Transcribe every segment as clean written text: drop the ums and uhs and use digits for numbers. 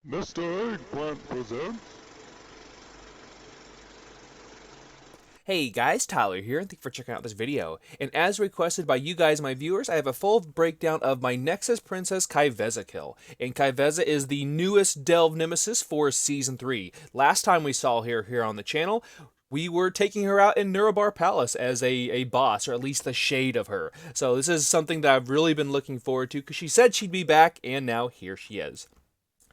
Mr. Eggplant presents. Hey guys, Tyler here, and thank you for checking out this video. And as requested by you guys, my viewers, I have a full breakdown of my Nexus-Princess Ky'veza kill. And Ky'veza is the newest Delve Nemesis for Season 3. Last time we saw her here on the channel, we were taking her out in Nurabar Palace as a boss, or at least the shade of her. So this is something that I've really been looking forward to, because she said she'd be back, and now here she is.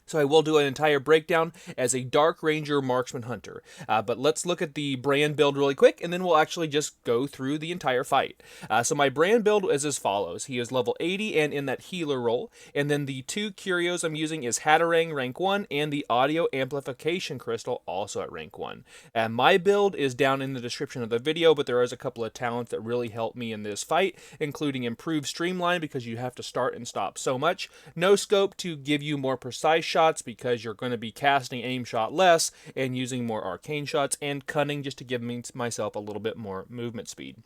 So I will do an entire breakdown as a Dark Ranger Marksman Hunter. But let's look at the Brann build really quick, and then we'll actually just go through the entire fight. So my Brann build is as follows. He is level 80 and in that healer role. And then the two curios I'm using is Hatarang rank 1 and the Audio Amplification Crystal also at rank 1. And my build is down in the description of the video, but there is a couple of talents that really help me in this fight, including improved Streamline because you have to start and stop so much. No Scope to give you more precise shots because you're going to be casting aim shot less and using more arcane shots, and Cunning just to give myself a little bit more movement speed.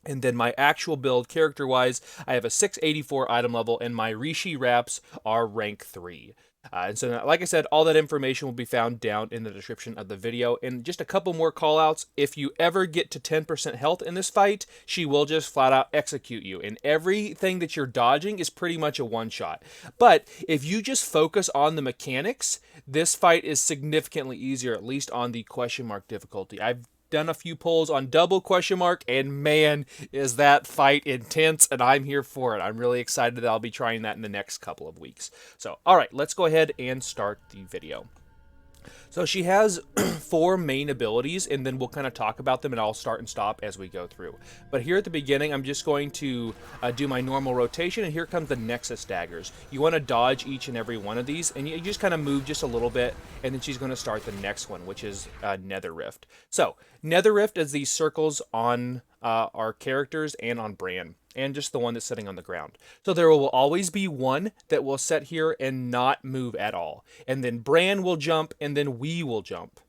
And then my actual build, character-wise, I have a 684 item level, and my Reshii wraps are rank 3. And so, like I said, all that information will be found down in the description of the video. And just a couple more callouts. If you ever get to 10% health in this fight, she will just flat out execute you. And everything that you're dodging is pretty much a one-shot. But if you just focus on the mechanics, this fight is significantly easier, at least on the question mark difficulty. I've done a few pulls on double question mark, and man, is that fight intense, and I'm here for it. I'm really excited that I'll be trying that in the next couple of weeks. So, alright, let's go ahead and start the video. So she has 4 main abilities, and then we'll kind of talk about them, and I'll start and stop as we go through. But here at the beginning, I'm just going to do my normal rotation, and here comes the Nexus daggers. You want to dodge each and every one of these, and you just kind of move just a little bit, and then she's going to start the next one, which is Nether Rift. So, Nether Rift is these circles on our characters and on Brann, and just the one that's sitting on the ground. So there will always be one that will sit here and not move at all. And then Brann will jump, and then we will jump.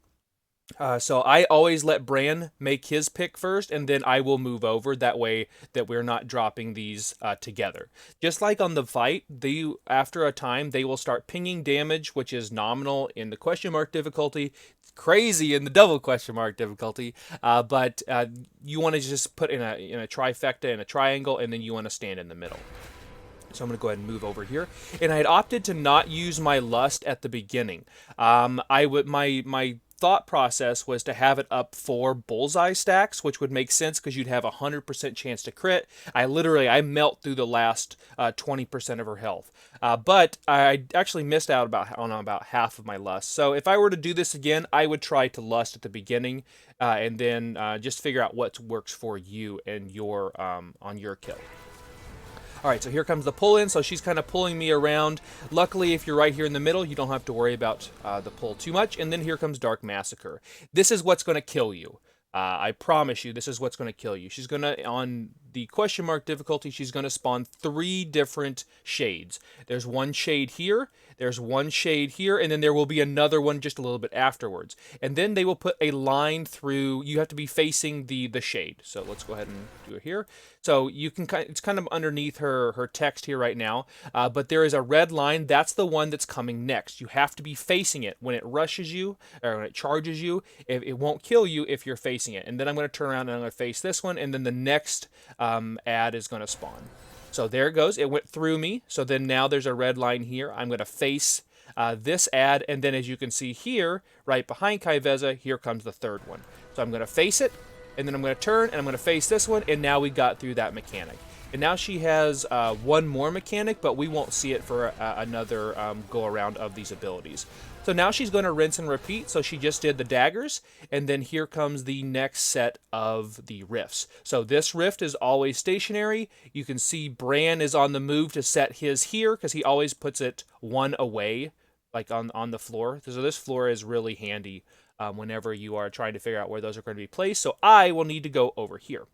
So I always let Brann make his pick first, and then I will move over. That way that we're not dropping these together. Just like on the fight, after a time, they will start pinging damage, which is nominal in the question mark difficulty. It's crazy in the double question mark difficulty. But you want to just put in a trifecta, in a triangle, and then you want to stand in the middle. So I'm going to go ahead and move over here. And I had opted to not use my Lust at the beginning. My thought process was to have it up for bullseye stacks, which would make sense because you'd have a 100% chance to crit. I melt through the last 20% of her health. But I actually missed out on about half of my Lust. So if I were to do this again, I would try to Lust at the beginning, and then just figure out what works for you and your on your kill. Alright, so here comes the pull-in, so she's kind of pulling me around. Luckily, if you're right here in the middle, you don't have to worry about the pull too much. And then here comes Dark Massacre. This is what's going to kill you. I promise you, this is what's going to kill you. She's going to, on the question mark difficulty, she's going to spawn 3 different shades. There's one shade here, there's one shade here, and then there will be another one just a little bit afterwards. And then they will put a line through, you have to be facing the shade. So let's go ahead and do it here. So you can it's kind of underneath her text here right now, but there is a red line. That's the one that's coming next. You have to be facing it when it rushes you, or when it charges you. It won't kill you if you're facing it. And then I'm going to turn around and I'm going to face this one, and then the next ad is going to spawn. So there it goes. It went through me. So then now there's a red line here. I'm going to face this ad, and then as you can see here, right behind Ky'veza, here comes the third one. So I'm going to face it, and then I'm going to turn, and I'm going to face this one, and now we got through that mechanic. And now she has one more mechanic, but we won't see it for another go-around of these abilities. So now she's going to rinse and repeat. So she just did the daggers, and then here comes the next set of the rifts. So this rift is always stationary. You can see Brann is on the move to set his here, because he always puts it one away, like on the floor. So this floor is really handy whenever you are trying to figure out where those are going to be placed. So I will need to go over here.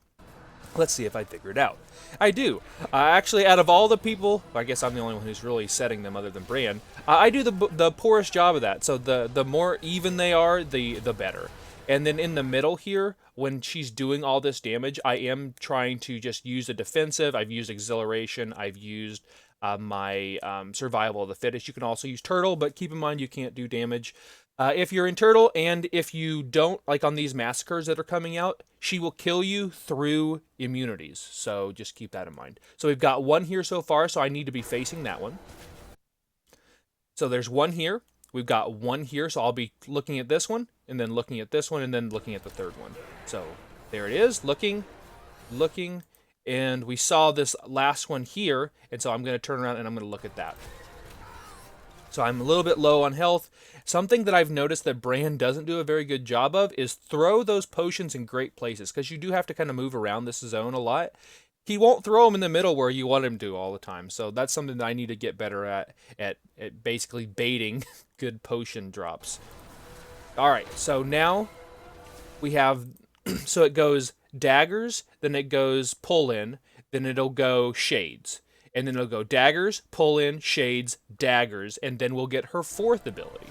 Let's see if I figure it out. I do. Actually, out of all the people, I guess I'm the only one who's really setting them other than Brann. I do the poorest job of that. So the more even they are, the better. And then in the middle here, when she's doing all this damage, I am trying to just use a defensive. I've used Exhilaration. I've used my survival of the fittest. You can also use turtle, but keep in mind you can't do damage if you're in turtle, and if you don't, like on these massacres that are coming out, she will kill you through immunities. So just keep that in mind. So we've got one here so far, so I need to be facing that one. So there's one here. We've got one here, so I'll be looking at this one, and then looking at this one, and then looking at the third one. So there it is, looking, and we saw this last one here, and so I'm going to turn around and I'm going to look at that. So I'm a little bit low on health. Something that I've noticed that Brann doesn't do a very good job of is throw those potions in great places, because you do have to kind of move around this zone a lot. He won't throw them in the middle where you want him to all the time. So that's something that I need to get better at basically baiting good potion drops. All right, so now we have, so it goes daggers, then it goes pull in, then it'll go shades. And then it'll go daggers, pull in, shades, daggers, and then we'll get her fourth ability.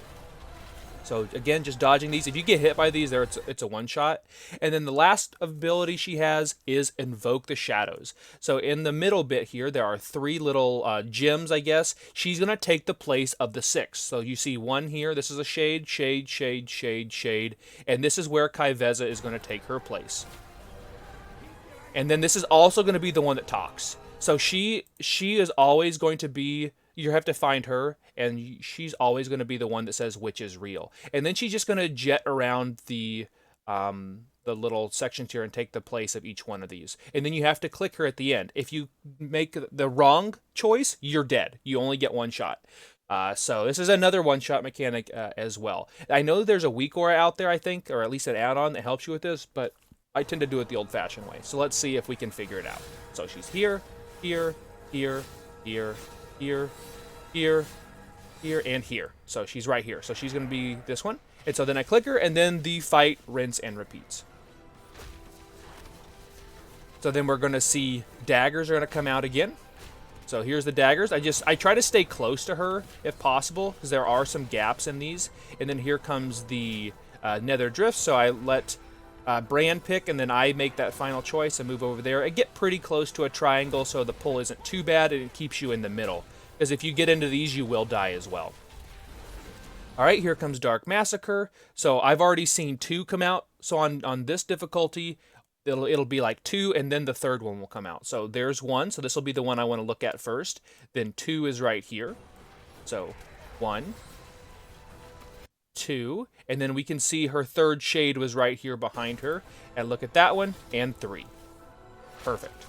So again, just dodging these. If you get hit by these, there it's a one-shot. And then the last ability she has is Invoke the Shadows. So in the middle bit here, there are three little gems, I guess. She's going to take the place of the 6. So you see one here. This is a shade, shade, shade, shade, shade. And this is where Ky'veza is going to take her place. And then this is also going to be the one that talks. So she is always going to be, you have to find her, and she's always going to be the one that says which is real. And then she's just going to jet around the little sections here and take the place of each one of these. And then you have to click her at the end. If you make the wrong choice, you're dead. You only get one shot. So this is another one-shot mechanic as well. I know there's a weak aura out there, I think, or at least an add-on that helps you with this, but I tend to do it the old-fashioned way. So let's see if we can figure it out. So she's here, here, here, here, here, here, here, and here. So she's right here. So she's going to be this one. And so then I click her, and then the fight, rinse, and repeats. So then we're going to see daggers are going to come out again. So here's the daggers. I try to stay close to her if possible, because there are some gaps in these. And then here comes the nether drift. So I let Brann pick, and then I make that final choice and move over there. I get pretty close to a triangle, so the pull isn't too bad, and it keeps you in the middle. Because if you get into these, you will die as well. All right, here comes Dark Massacre. So I've already seen 2 come out. So on this difficulty, it'll be like 2, and then the third one will come out. So there's 1. So this will be the one I want to look at first. Then 2 is right here. So 1, 2, and then we can see her third shade was right here behind her. And look at that one, and 3. Perfect.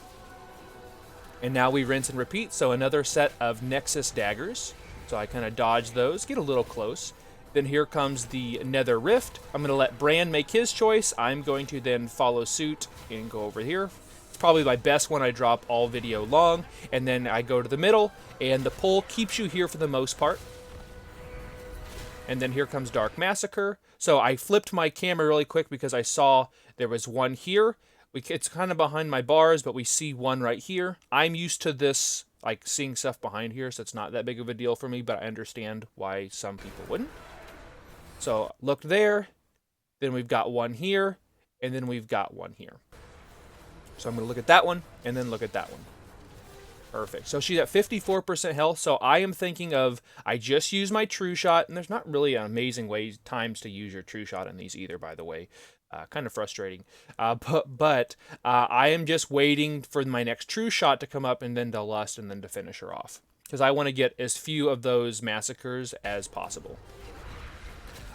And now we rinse and repeat. So another set of Nexus daggers. So I kind of dodge those, get a little close. Then here comes the Nether Rift. I'm going to let Brann make his choice. I'm going to then follow suit and go over here. It's probably my best one. I drop all video long, and then I go to the middle, and the pull keeps you here for the most part. And then here comes Dark Massacre. So I flipped my camera really quick because I saw there was one here. It's kind of behind my bars, but we see one right here. I'm used to this, like seeing stuff behind here, so it's not that big of a deal for me, but I understand why some people wouldn't. So look there, then we've got one here, and then we've got one here. So I'm going to look at that one, and then look at that one. Perfect. So she's at 54% health, so I am thinking of, I just use my true shot, and there's not really an amazing times to use your true shot in these either, by the way. Kind of frustrating. But I am just waiting for my next true shot to come up, and then to lust, and then to finish her off. Because I want to get as few of those massacres as possible.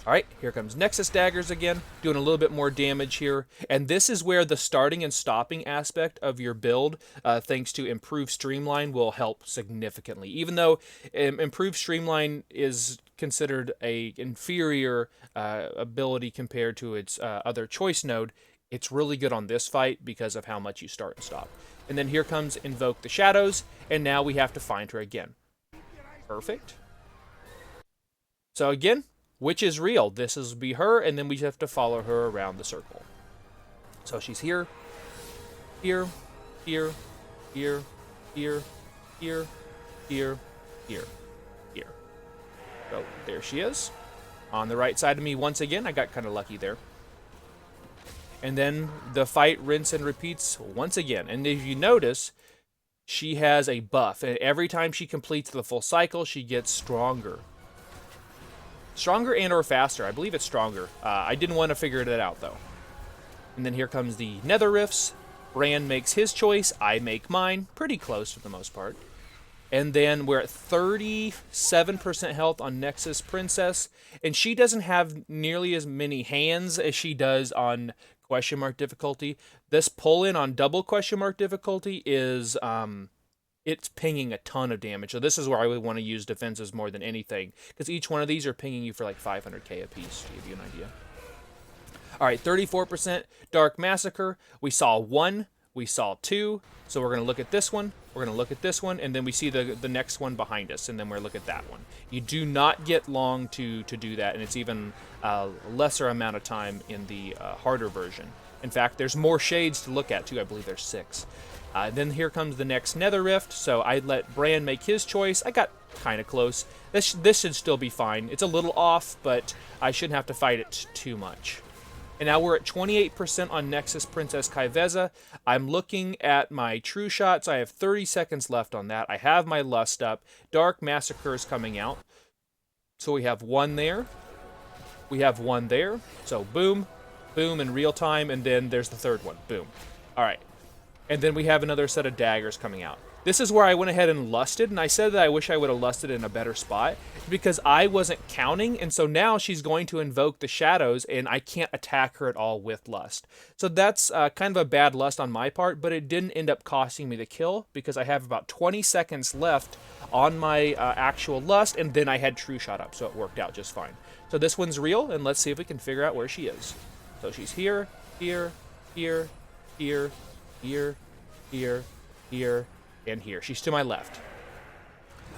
Alright, here comes Nexus daggers again, doing a little bit more damage here. And this is where the starting and stopping aspect of your build, thanks to improved Streamline, will help significantly. Even though improved Streamline is considered a inferior ability compared to its other choice node, it's really good on this fight because of how much you start and stop. And then here comes Invoke the Shadows, and now we have to find her again. Perfect. So again, which is real? This is be her, and then we have to follow her around the circle. So she's here, here, here, here, here, here, here, here, here. So there she is. On the right side of me once again. I got kind of lucky there. And then the fight rinse and repeats once again. And if you notice, she has a buff, and every time she completes the full cycle, she gets stronger. Stronger and or faster. I believe it's stronger. I didn't want to figure that out, though. And then here comes the Nether Rifts. Brann makes his choice. I make mine. Pretty close for the most part. And then we're at 37% health on Nexus-Princess. And she doesn't have nearly as many hands as she does on question mark difficulty. This pull-in on double question mark difficulty is... it's pinging a ton of damage. So this is where I would want to use defenses more than anything, because each one of these are pinging you for like 500k a piece, to give you an idea. All right, 34% Dark Massacre. We saw 1, we saw 2, so we're going to look at this one, we're going to look at this one, and then we see the next one behind us, and then we're going to look at that one. You do not get long to do that, and it's even a lesser amount of time in the harder version. In fact, there's more shades to look at, too. I believe there's 6. Then here comes the next Nether Rift, so I let Brann make his choice. I got kind of close. This should still be fine. It's a little off, but I shouldn't have to fight it too much. And now we're at 28% on Nexus-Princess Ky'veza. I'm looking at my true shots. I have 30 seconds left on that. I have my lust up. Dark Massacre is coming out. So we have 1 there. We have 1 there. So boom, boom in real time, and then there's the third one. Boom. All right. And then we have another set of daggers coming out. This is where I went ahead and lusted, and I said that I wish I would have lusted in a better spot, because I wasn't counting, and so now she's going to invoke the shadows, and I can't attack her at all with lust. So that's kind of a bad lust on my part, but it didn't end up costing me the kill, because I have about 20 seconds left on my actual lust, and then I had true shot up, so it worked out just fine. So this one's real, and let's see if we can figure out where she is. So she's here, here, here, here, here, here, here, and here. She's to my left.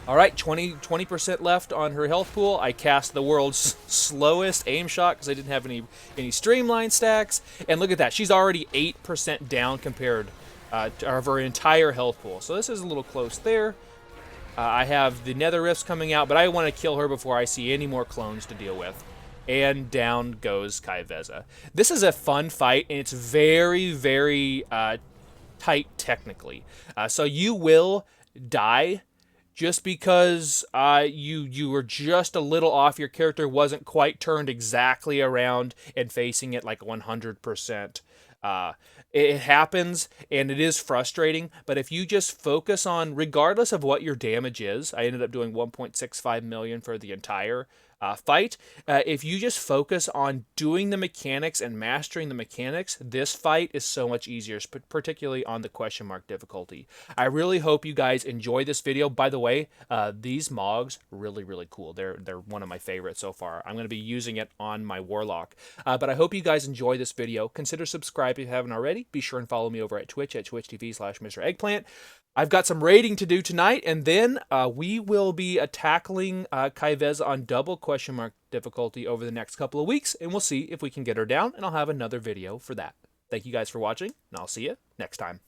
All right, 20% left on her health pool. I cast the world's slowest aim shot because I didn't have any Streamline stacks. And look at that. She's already 8% down compared to her entire health pool. So this is a little close there. I have the Nether Rifts coming out, but I want to kill her before I see any more clones to deal with. And down goes Ky'veza. This is a fun fight, and it's very, very tight technically. So you will die just because you were just a little off. Your character wasn't quite turned exactly around and facing it like 100%. It happens, and it is frustrating, but if you just focus on, regardless of what your damage is, I ended up doing 1.65 million for the entire fight. If you just focus on doing the mechanics and mastering the mechanics, this fight is so much easier, particularly on the question mark difficulty. I really hope you guys enjoy this video. By the way, these Mogs, really, really cool. They're one of my favorites so far. I'm going to be using it on my Warlock. But I hope you guys enjoy this video. Consider subscribing if you haven't already. Be sure and follow me over at Twitch at twitch.tv/MrEggplant. I've got some raiding to do tonight, and then we will be tackling Ky'veza on double question mark difficulty over the next couple of weeks, and we'll see if we can get her down, and I'll have another video for that. Thank you guys for watching, and I'll see you next time.